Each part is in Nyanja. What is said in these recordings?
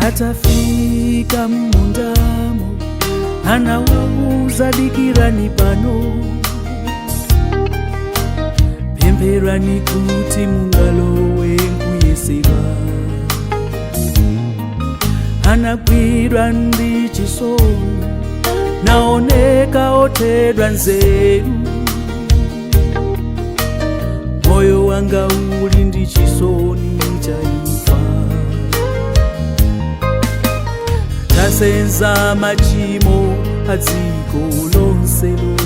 atafika mundamo anawauza dikirani pano pemberani kuti mungalowe nkuyesera anagwirwa ndi chisoni naoneka otedwa nzeru moyo wanga uli ndi chisoni cha imfa tasenza machimo adziko lonselo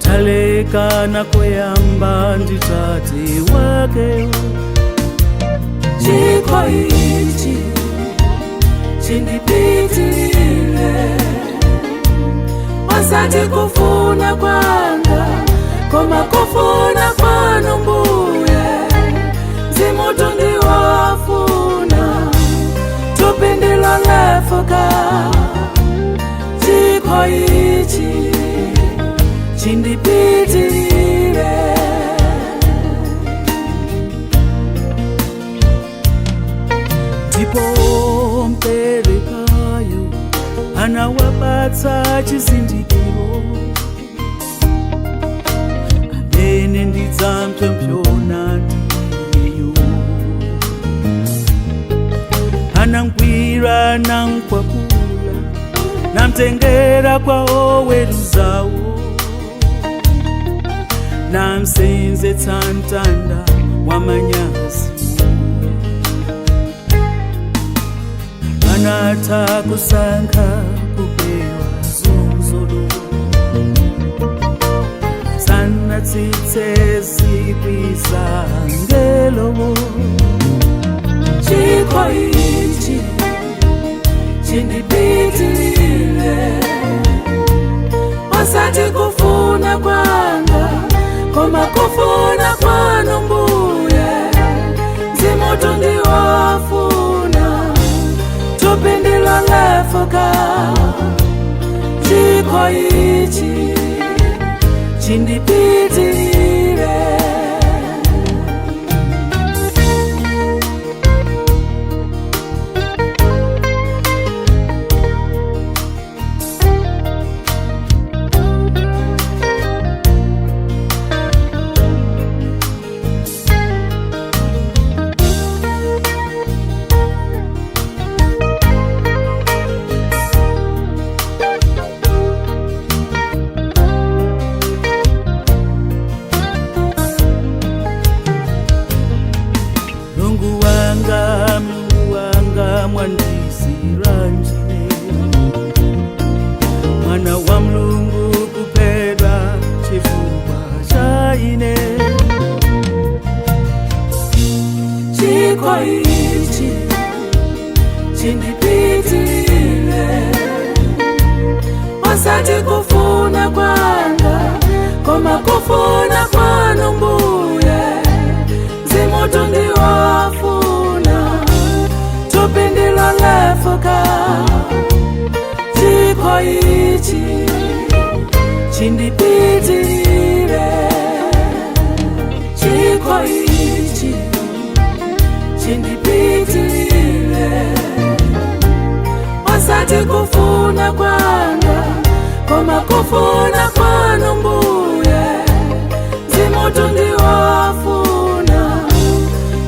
talekana koyamba ndi tate wake chikho ichi chindipitilile wasati kufuna kwanga koma kufuna kwanu Mbuye zimutu ndiwafuna tupindilo lefuka chikho ichi chindipitilile ndipo mperekayo anawapatsa chizindikiro amene ndidzamupsompsona ndiyeyo anamgwira namkwapula namtengera kwa oweruzawo namsenzetsa mtanda wamanyazi anatha kusankha kupewa zunzulo sanatsitse zikwiza ngelo chikho ichi chindipitilile wasati kufuna kwanga koma kufuna kwanu Mbuye zimutu ndiwafuna tupindilo lefuka chikho ichi chindipitilile Mungu wanga mwandisiranjine mwana wa Mulungu kupedwa chifukwa cha ine chikho ichi chindipitilile wasati kufuna kwanga koma kufuna kwanu Mbuye zimutu ndiwafuna tupindilo lefuka chikho ichi chindipitilile chikho ichi chindipitilile wasati kufuna kwanga koma kufuna kwanu Mbuye zimutu ndiwafuna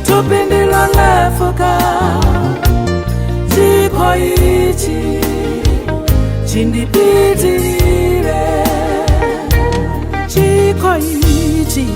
tupindilo lefuka chikho ichi chindipitilile chikho ichi